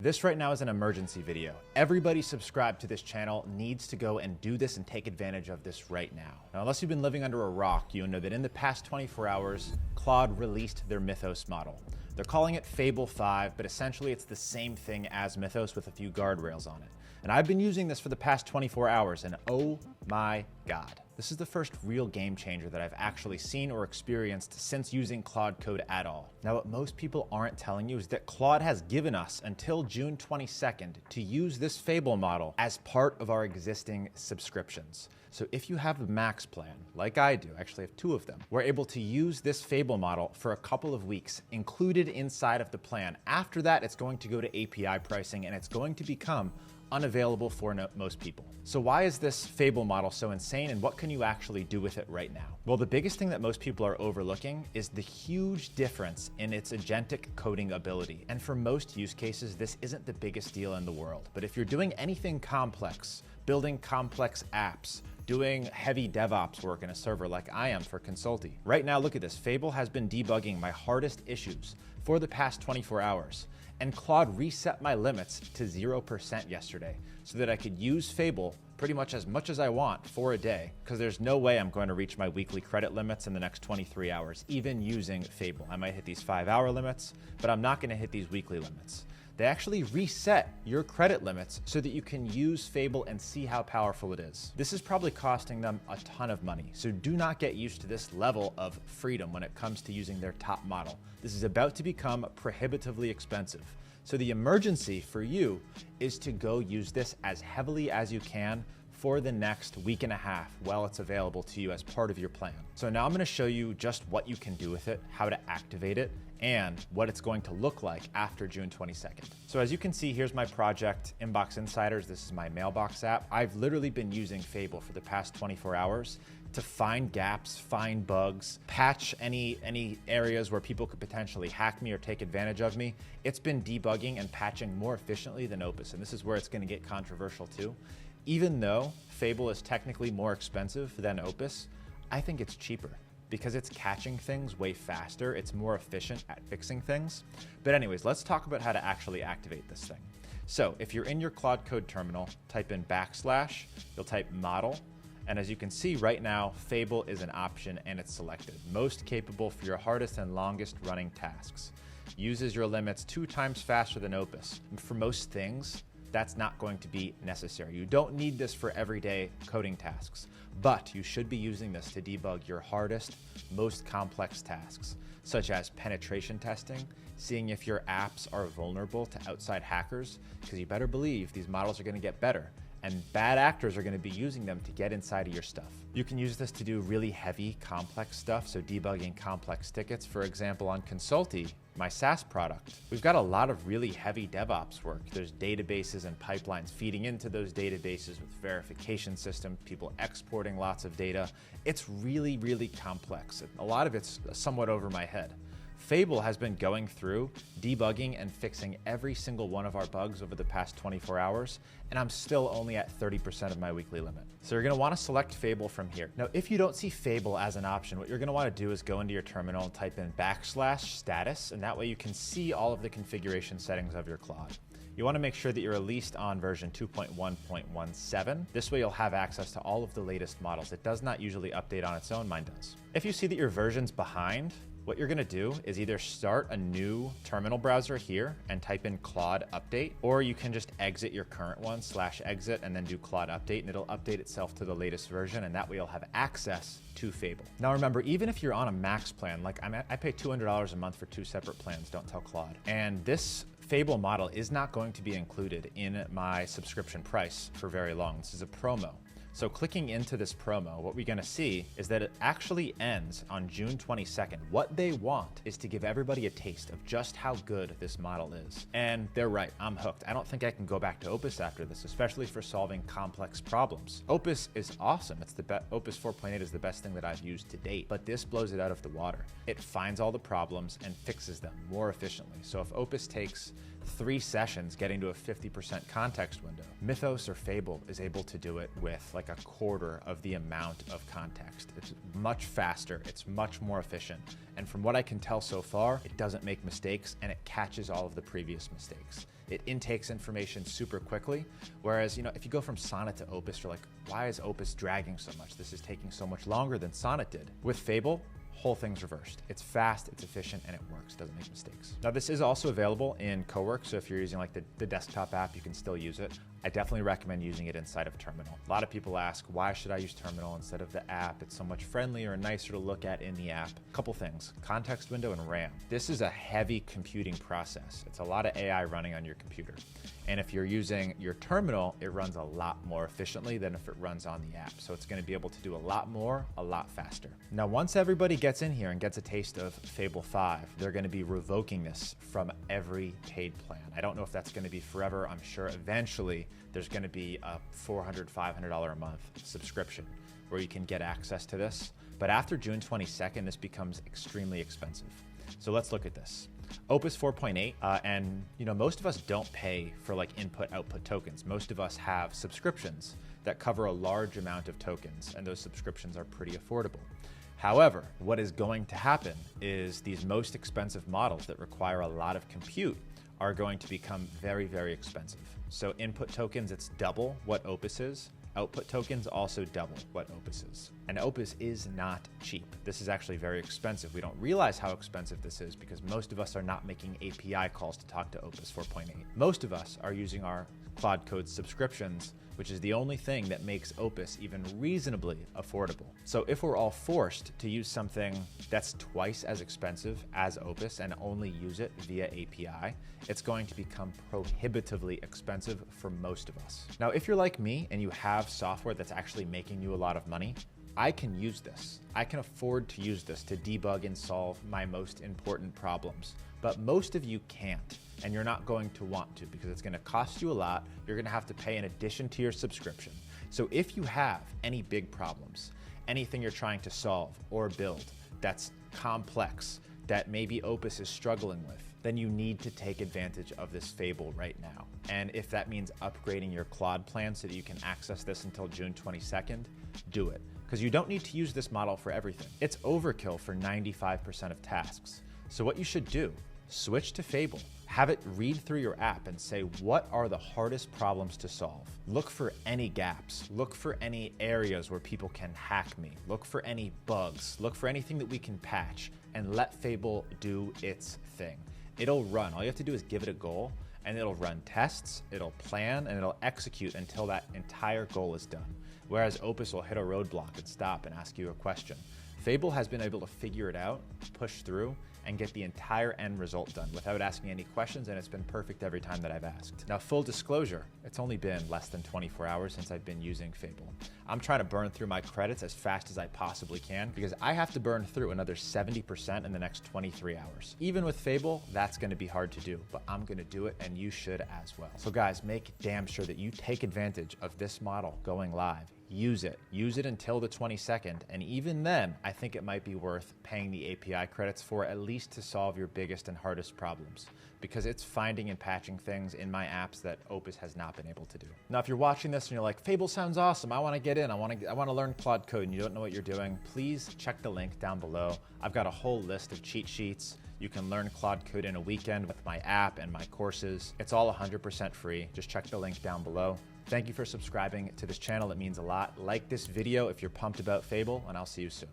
This right now is an emergency video. Everybody subscribed to this channel needs to go and do this and take advantage of this right now. Now, unless you've been living under a rock, you know that in the past 24 hours, Claude released their Mythos model. They're calling it Fable 5, but essentially it's the same thing as Mythos with a few guardrails on it. And I've been using this for the past 24 hours, and oh my God. This is the first real game changer that I've actually seen or experienced since using Claude Code at all. Now, what most people aren't telling you is that Claude has given us until June 22nd to use this Fable model as part of our existing subscriptions. So if you have a Max plan, like I do, I actually have 2 of them, we're able to use this Fable model for a couple of weeks included inside of the plan. After that, it's going to go to API pricing and it's going to become unavailable for most people. So why is this Fable model so insane, and what can you actually do with it right now? Well, the biggest thing that most people are overlooking is the huge difference in its agentic coding ability. And for most use cases, this isn't the biggest deal in the world. But if you're doing anything complex, building complex apps, doing heavy DevOps work in a server like I am for Consulti. Right now, look at this. Fable has been debugging my hardest issues for the past 24 hours. And Claude reset my limits to 0% yesterday so that I could use Fable pretty much as I want for a day, because there's no way I'm going to reach my weekly credit limits in the next 23 hours, even using Fable. I might hit these 5-hour limits, but I'm not going to hit these weekly limits. They actually reset your credit limits so that you can use Fable and see how powerful it is. This is probably costing them a ton of money, so do not get used to this level of freedom when it comes to using their top model. This is about to become prohibitively expensive. So the emergency for you is to go use this as heavily as you can for the next week and a half while it's available to you as part of your plan. So now I'm going to show you just what you can do with it, how to activate it, and what it's going to look like after June 22nd. So as you can see, here's my project, Inbox Insiders. This is my mailbox app. I've literally been using Fable for the past 24 hours to find gaps, find bugs, patch any areas where people could potentially hack me or take advantage of me. It's been debugging and patching more efficiently than Opus, and this is where it's going to get controversial too. Even though Fable is technically more expensive than Opus, I think it's cheaper because it's catching things way faster. It's more efficient at fixing things. But anyways, let's talk about how to actually activate this thing. So if you're in your Claude Code terminal, type in /, you'll type model. And as you can see right now, Fable is an option and it's selected. Most capable for your hardest and longest running tasks. Uses your limits 2 times faster than Opus. For most things, that's not going to be necessary. You don't need this for everyday coding tasks, but you should be using this to debug your hardest, most complex tasks, such as penetration testing, seeing if your apps are vulnerable to outside hackers, because you better believe these models are going to get better, and bad actors are going to be using them to get inside of your stuff. You can use this to do really heavy, complex stuff, so debugging complex tickets. For example, on Consulti, my SaaS product, we've got a lot of really heavy DevOps work. There's databases and pipelines feeding into those databases with verification systems, people exporting lots of data. It's really, really complex. A lot of it's somewhat over my head. Fable has been going through, debugging and fixing every single one of our bugs over the past 24 hours, and I'm still only at 30% of my weekly limit. So you're gonna wanna select Fable from here. Now, if you don't see Fable as an option, what you're gonna wanna do is go into your terminal and type in /status, and that way you can see all of the configuration settings of your Claude. You want to make sure that you're at least on version 2.1.17. This way you'll have access to all of the latest models. It does not usually update on its own, mine does. If you see that your version's behind, what you're gonna do is either start a new terminal browser here and type in Claude update, or you can just exit your current one, /exit, and then do Claude update, and it'll update itself to the latest version, and that way you'll have access to Fable. Now remember, even if you're on a Max plan, like I pay $200 a month for 2 separate plans, don't tell Claude. And this Fable model is not going to be included in my subscription price for very long. This is a promo. So clicking into this promo, what we're gonna see is that it actually ends on June 22nd. What they want is to give everybody a taste of just how good this model is. And they're right, I'm hooked. I don't think I can go back to Opus after this, especially for solving complex problems. Opus is awesome. Opus 4.8 is the best thing that I've used to date, but this blows it out of the water. It finds all the problems and fixes them more efficiently. So if Opus takes 3 sessions getting to a 50% context window, Mythos or Fable is able to do it with like a quarter of the amount of context. It's much faster, it's much more efficient, and from what I can tell so far, it doesn't make mistakes and it catches all of the previous mistakes. It intakes information super quickly. Whereas, if you go from Sonnet to Opus, you're like, why is Opus dragging so much? This is taking so much longer than Sonnet did. With Fable, whole thing's reversed. It's fast, it's efficient, and it works, doesn't make mistakes. Now, this is also available in Cowork, so if you're using like the desktop app, you can still use it. I definitely recommend using it inside of Terminal. A lot of people ask, why should I use Terminal instead of the app? It's so much friendlier and nicer to look at in the app. A couple things, context window and RAM. This is a heavy computing process. It's a lot of AI running on your computer. And if you're using your terminal, it runs a lot more efficiently than if it runs on the app. So it's going to be able to do a lot more, a lot faster. Now, once everybody gets in here and gets a taste of Fable 5, they're going to be revoking this from every paid plan. I don't know if that's going to be forever. I'm sure eventually there's going to be a $400, $500 a month subscription where you can get access to this. But after June 22nd, this becomes extremely expensive. So let's look at this. Opus 4.8, and most of us don't pay for like input-output tokens. Most of us have subscriptions that cover a large amount of tokens, and those subscriptions are pretty affordable. However, what is going to happen is these most expensive models that require a lot of compute are going to become very, very expensive. So input tokens, it's double what Opus is. Output tokens also double what Opus is. And Opus is not cheap. This is actually very expensive. We don't realize how expensive this is because most of us are not making API calls to talk to Opus 4.8. Most of us are using our Claude Code subscriptions, which is the only thing that makes Opus even reasonably affordable. So if we're all forced to use something that's twice as expensive as Opus and only use it via API, it's going to become prohibitively expensive for most of us. Now, if you're like me and you have software that's actually making you a lot of money, I can use this. I can afford to use this to debug and solve my most important problems. But most of you can't, and you're not going to want to because it's going to cost you a lot. You're going to have to pay in addition to your subscription. So if you have any big problems, anything you're trying to solve or build that's complex, that maybe Opus is struggling with, then you need to take advantage of this Fable right now. And if that means upgrading your Claude plan so that you can access this until June 22nd, do it. Because you don't need to use this model for everything. It's overkill for 95% of tasks. So what you should do, switch to Fable. Have it read through your app and say, what are the hardest problems to solve? Look for any gaps. Look for any areas where people can hack me. Look for any bugs. Look for anything that we can patch and let Fable do its thing. It'll run. All you have to do is give it a goal and it'll run tests, it'll plan, and it'll execute until that entire goal is done. Whereas Opus will hit a roadblock and stop and ask you a question. Fable has been able to figure it out, push through, and get the entire end result done without asking any questions, and it's been perfect every time that I've asked. Now, full disclosure, it's only been less than 24 hours since I've been using Fable. I'm trying to burn through my credits as fast as I possibly can because I have to burn through another 70% in the next 23 hours. Even with Fable, that's going to be hard to do, but I'm going to do it, and you should as well. So guys, make damn sure that you take advantage of this model going live. Use it. Use it until the 22nd. And even then, I think it might be worth paying the API credits for, at least to solve your biggest and hardest problems, because it's finding and patching things in my apps that Opus has not been able to do. Now, if you're watching this and you're like, Fable sounds awesome, I want to get in, I want to learn Claude Code, and you don't know what you're doing, please check the link down below. I've got a whole list of cheat sheets. You can learn Claude Code in a weekend with my app and my courses. It's all 100% free. Just check the link down below. Thank you for subscribing to this channel. It means a lot. Like this video if you're pumped about Fable, and I'll see you soon.